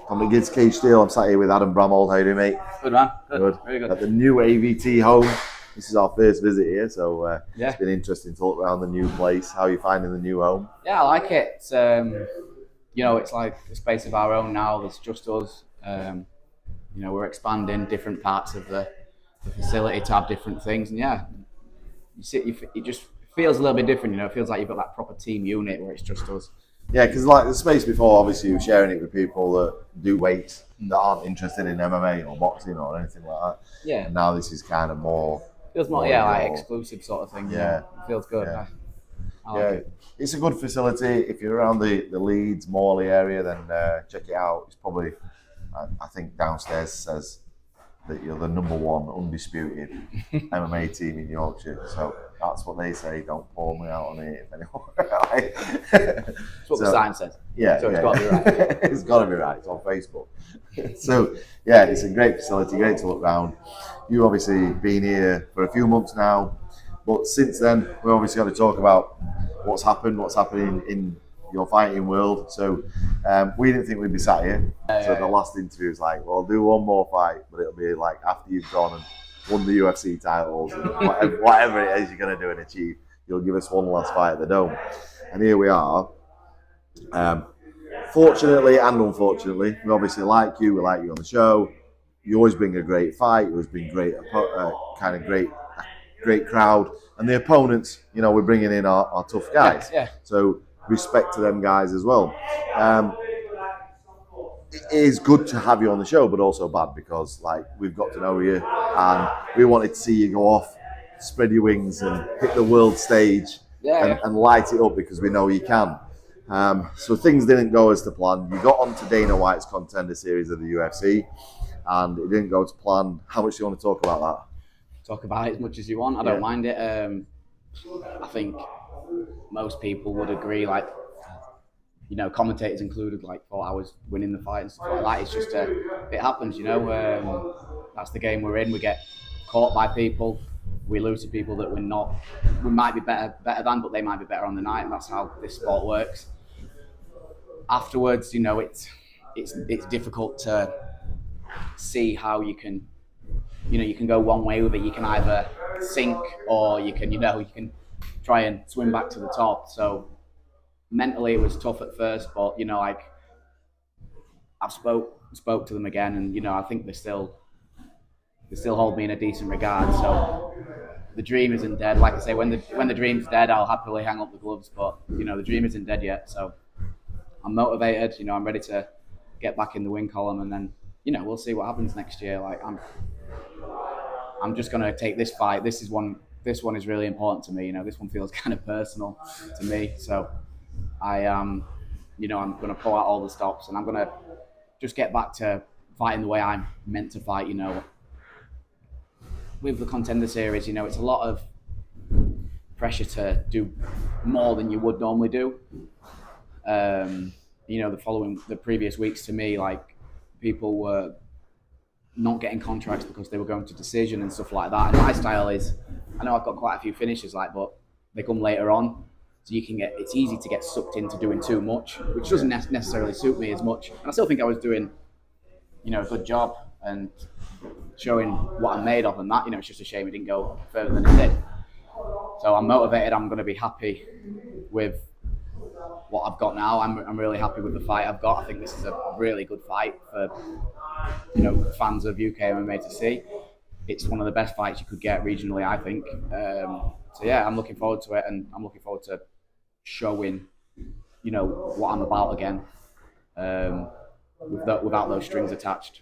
I'm against Cage Steel. I'm sat here with Adam Bramhald. How you doing, mate? Good, man. Good. Very good. At the new AVT home. This is our first visit here, so Yeah. It's been interesting to look around the new place. How are you finding the new home? Yeah, I like it. It's, it's like a space of our own now. There's just us. We're expanding different parts of the facility to have different things, and yeah, it just feels a little bit different. It feels like you've got that proper team unit where it's just us. Yeah, because like the space before, obviously you were sharing it with people that do weights that aren't interested in MMA or boxing or anything like that. Yeah. And now this is kind of more. Feels more, like exclusive sort of thing. Yeah. It feels good. Yeah. I like it. It's a good facility. If you're around the Leeds, Morley area, then check it out. It's probably, I think downstairs says that you're the #1 undisputed MMA team in Yorkshire. So that's what they say. Don't pour me out on it. If anyone. That's what the sign says. Yeah. So it's got to be right. It's got to be right. It's on Facebook. So yeah, it's a great facility. Great to look around. You've obviously been here for a few months now, but since then we're obviously going to talk about what's happening in your fighting world. So we didn't think we'd be sat here. So the last interview was like, well, I'll do one more fight, but it'll be like after you've gone and won the UFC titles and whatever it is you're going to do and achieve, you'll give us one last fight at the Dome. And here we are. Fortunately and unfortunately, we obviously like you. We like you on the show. You always bring a great fight. You always bring great crowd. And the opponents, we're bringing in our tough guys. Yeah. So respect to them guys as well. It is good to have you on the show, but also bad because we've got to know you and we wanted to see you go off, spread your wings and hit the world stage and light it up because we know you can. So things didn't go as to plan. You got onto Dana White's Contender Series of the UFC and it didn't go to plan. How much do you want to talk about that? Talk about it as much as you want. I don't mind it. I think most people would agree, commentators included, thought I was winning the fight and stuff like that. It's just, it happens, that's the game we're in. We get caught by people. We lose to people that we're not. We might be better than, but they might be better on the night, and that's how this sport works. Afterwards, it's difficult to see how you can, you can go one way with it. You can either sink or you can try and swim back to the top. So mentally it was tough at first, but I've spoke to them again, and I think they still hold me in a decent regard. So the dream isn't dead. Like I say, when the dream's dead, I'll happily hang up the gloves. But the dream isn't dead yet. So I'm motivated. I'm ready to get back in the win column, and then we'll see what happens next year. I'm just gonna take this fight. This one is really important to me. This one feels kind of personal to me. So I'm gonna pull out all the stops, and I'm gonna just get back to fighting the way I'm meant to fight. With the Contender Series, it's a lot of pressure to do more than you would normally do. The previous weeks to me, people were not getting contracts because they were going to decision and stuff like that. And my style is, I know I've got quite a few finishes, but they come later on. So it's easy to get sucked into doing too much, which doesn't necessarily suit me as much. And I still think I was doing, a good job and showing what I'm made of and that. It's just a shame it didn't go further than it did. So I'm motivated. I'm going to be happy with what I've got now. I'm really happy with the fight I've got. I think this is a really good fight for fans of UK MMA to see. It's one of the best fights you could get regionally, I think. So yeah, I'm looking forward to it, and I'm looking forward to showing what I'm about again, without those strings attached.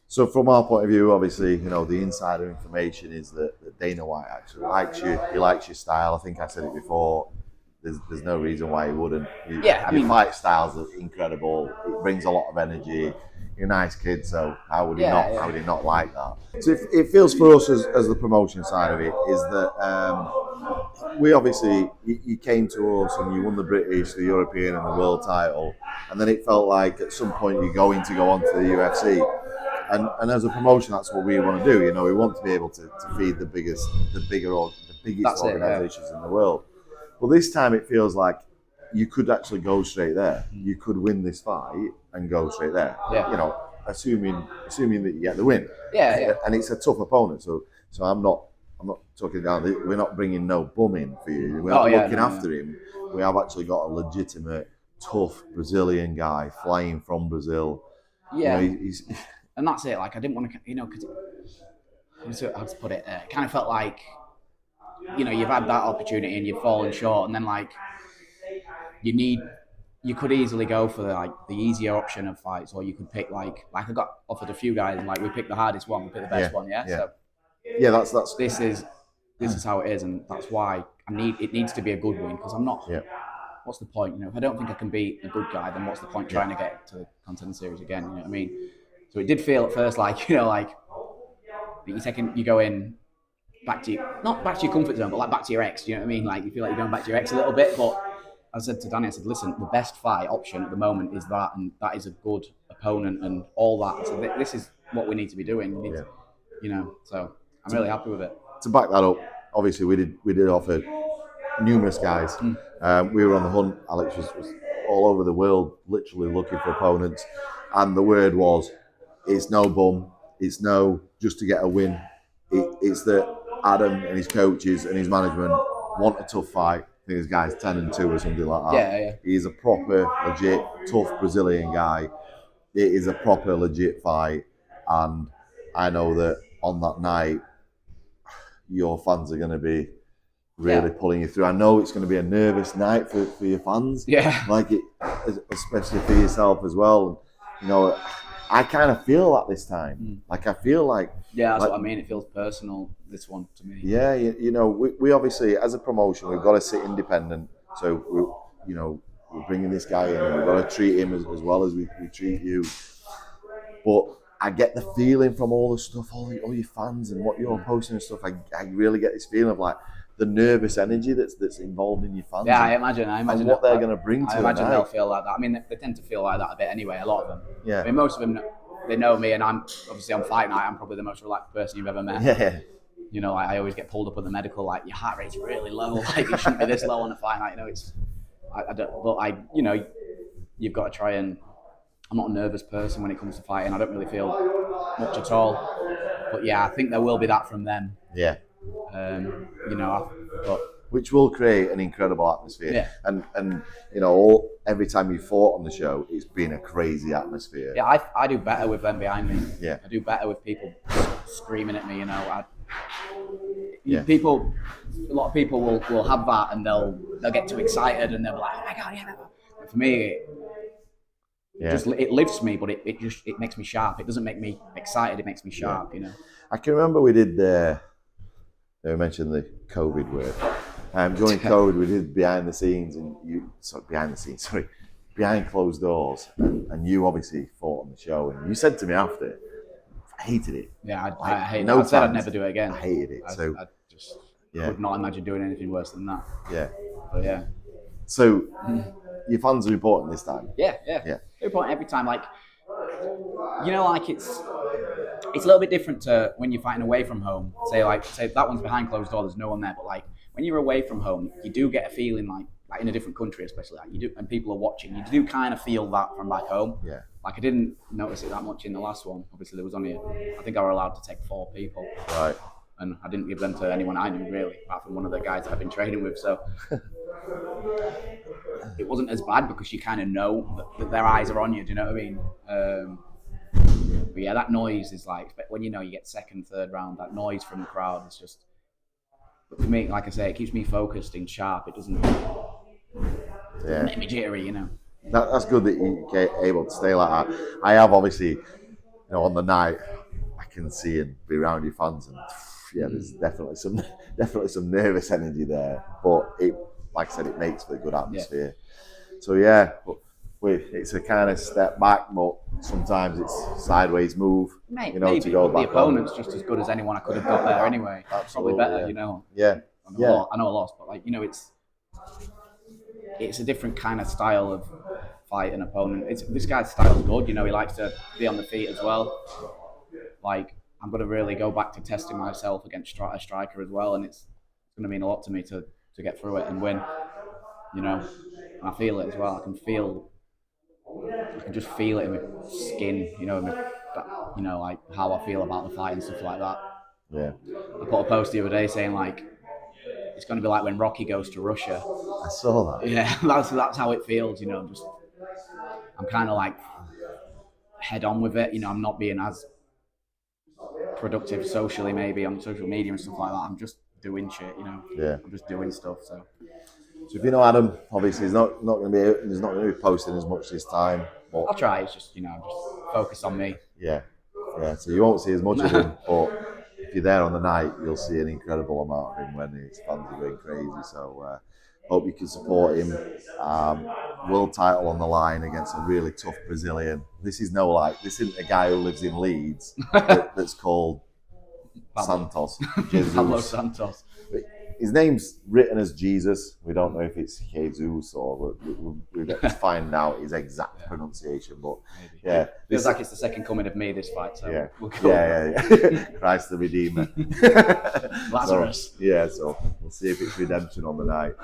So from our point of view, obviously, the insider information is that Dana White actually likes you. He likes your style. I think I said it before. There's no reason why he wouldn't. Your fight styles are incredible. It brings a lot of energy. You're a nice kid, so how would he not? How would he not like that? So it feels for us as the promotion side of it is that we obviously you came to us and you won the British, the European, and the world title, and then it felt like at some point you're going to go on to the UFC. And as a promotion, that's what we want to do. We want to be able to feed the biggest organisations in the world. Well, this time it feels like you could actually go straight there. You could win this fight and go straight there. Yeah. You know, assuming that you get the win. Yeah. And it's a tough opponent. So I'm not talking down. We're not bringing no bum in for you. We're not looking after him. We have actually got a legitimate, tough Brazilian guy flying from Brazil. Yeah. You know, he's and that's it. Like, I didn't want to, you know, because how to put it, it kind of felt like, you know, you've had that opportunity and you've fallen short, and then like you could easily go for the easier option of fights, or you could pick like I got offered a few guys, and like we picked the hardest one, we picked the best one, yeah. So that's this is how it is, and that's why it needs to be a good win, because I'm not. Yeah. What's the point? You know, if I don't think I can beat a good guy, then what's the point trying to get to the contender series again? You know what I mean? So it did feel at first like, you know, like you go in not back to your comfort zone, but like back to your ex. You know what I mean? Like you feel like you're going back to your ex a little bit. But I said to Danny, I said, listen, the best fight option at the moment is that, and that is a good opponent and all that. So this is what we need to be doing. You know, so I'm really happy with it. To back that up, obviously we did offer numerous guys. We were on the hunt. Alex was all over the world, literally looking for opponents, and the word was, it's no bum, it's no just to get a win. It's that Adam and his coaches and his management want a tough fight. I think this guy's 10-2 or something like that. Yeah. He's a proper, legit, tough Brazilian guy. It is a proper, legit fight, and I know that on that night, your fans are going to be really pulling you through. I know it's going to be a nervous night for your fans. Yeah. Like it, especially for yourself as well. You know, I kind of feel that this time. Like I feel like. Yeah, that's what I mean. It feels personal, this one, to me. Yeah, you know, we obviously, as a promotion, we've got to sit independent. So, we're bringing this guy in, and we've got to treat him as well as we treat you. But I get the feeling from all the stuff, all your fans and what you're posting and stuff. I really get this feeling of like the nervous energy that's involved in your fans. Yeah, I imagine and what they're going to bring to. I imagine they'll feel like that. I mean, they tend to feel like that a bit anyway. A lot of them. Yeah. I mean, most of them, they know me, and I'm obviously on fight night. I'm probably the most relaxed person you've ever met. Yeah. You know, I always get pulled up at the medical, like your heart rate's really low. Like it shouldn't be this low on a fight night. You know, it's I don't. But you know, you've got to try and. I'm not a nervous person when it comes to fighting. I don't really feel much at all. But yeah, I think there will be that from them. Yeah. You know, which will create an incredible atmosphere. Yeah. And you know, every time you fought on the show, it's been a crazy atmosphere. Yeah, I do better with them behind me. Yeah. I do better with people screaming at me. You know, a lot of people will have that, and they'll get too excited, and they'll be like, oh my god, yeah. But for me, it lifts me, but it makes me sharp. It doesn't make me excited. It makes me sharp. You know. I can remember we did. They mentioned the COVID word. During COVID, we did behind closed doors, and you obviously fought on the show, and you said to me after, I hated it. Yeah, I hated it. I said I'd never do it again. I hated it. I just could not imagine doing anything worse than that. Yeah. But yeah. So, your fans are important this time. Yeah. They're important every time. Like, you know, like it's a little bit different to when you're fighting away from home. Say that one's behind closed doors, there's no one there. But like when you're away from home, you do get a feeling like in a different country, especially like you do, and people are watching. You do kind of feel that from back home. Yeah. Like I didn't notice it that much in the last one. Obviously, there was only I think I were allowed to take 4 people. Right. And I didn't give them to anyone I knew really, apart from one of the guys that I've been training with. So it wasn't as bad because you kind of know that their eyes are on you. Do you know what I mean? But yeah, that noise is like when you get second, third round. That noise from the crowd is just. But for me, like I say, it keeps me focused and sharp. It doesn't make me jittery, you know. That's good that you're able to stay like that. I have obviously, on the night, I can see and be around your fans, and there's definitely some nervous energy there. But it, like I said, it makes for a good atmosphere. Yeah. So but it's a kind of step back, but sometimes it's sideways move. Maybe, to go back. The opponent's just as good as anyone I could have got there anyway. Absolutely, probably better, you know. Yeah. I know I lost, but it's a different kind of style of fight and opponent. This guy's style's good, he likes to be on the feet as well. Like I'm gonna really go back to testing myself against a striker as well, and it's gonna mean a lot to me to get through it and win. you know, and I feel it as well. I can just feel it in my skin, you know, like how I feel about the fight and stuff like that. Yeah. I put a post the other day saying like it's going to be like when Rocky goes to Russia. I saw that. Yeah, that's how it feels, you know. I'm kind of like head on with it, you know. I'm not being as productive socially, maybe on social media and stuff like that. I'm just doing shit, you know. Yeah. I'm just doing stuff. So if you know Adam, obviously he's not going to be posting as much this time. But I'll try. It's just, you know, just focus on me. yeah. So you won't see as much of him, but if you're there on the night, you'll see an incredible amount of him when his fans are going crazy. So hope you can support him. World title on the line against a really tough Brazilian. This isn't a guy who lives in Leeds that's called Santos. Pablo Santos. His name's written as Jesus. We don't know if it's Jesus or we'll get to find out his exact pronunciation. But yeah, feels like it's the second coming of me, this fight. So yeah, we'll go yeah. Christ the Redeemer. Lazarus. So we'll see if it's redemption on the night.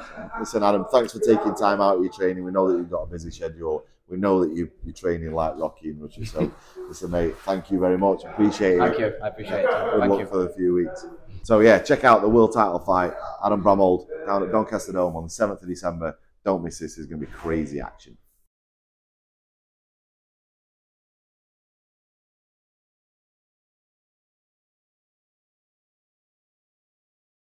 Listen, Adam, thanks for taking time out of your training. We know that you've got a busy schedule. We know that you're training like Rocky and Russia. So listen, mate, thank you very much. Appreciate it. Thank you. I appreciate it. Good luck for the few weeks. So yeah, check out the world title fight, Adam Bramhald, down at Doncaster Dome on the 7th of December. Don't miss this. It's going to be crazy action.